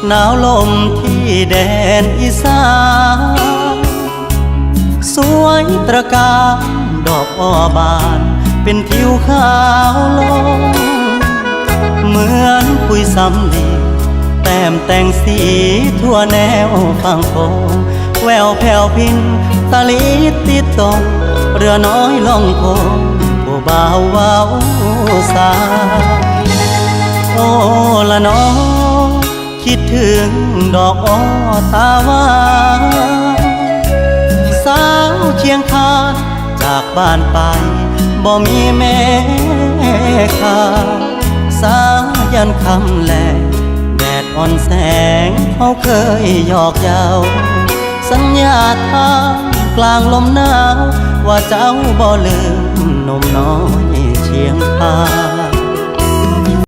หนาวลมที่แดนอีสานสวยตระการดอกอ้อบานเป็นทิวขาวลงเหมือนปุยสำลีแต้มแต่งสีทั่วแนวฝั่งโขงแววแผ่วพินตะลิดติดตกเรือน้อยล่องโคงผู้บ่าวว้าวสาโอ้ละน้องคิดถึงดอกอ้อตาหวานสาวเชียงคานจากบ้านไปบ่มีแม่ข่าสายันคำแลแดดอ่อนแสงเขาเคยหยอกเย้าสัญญาทางกลางลมหนาวว่าเจ้าบ่ลืมหนุ่มน้อยเชียงคาน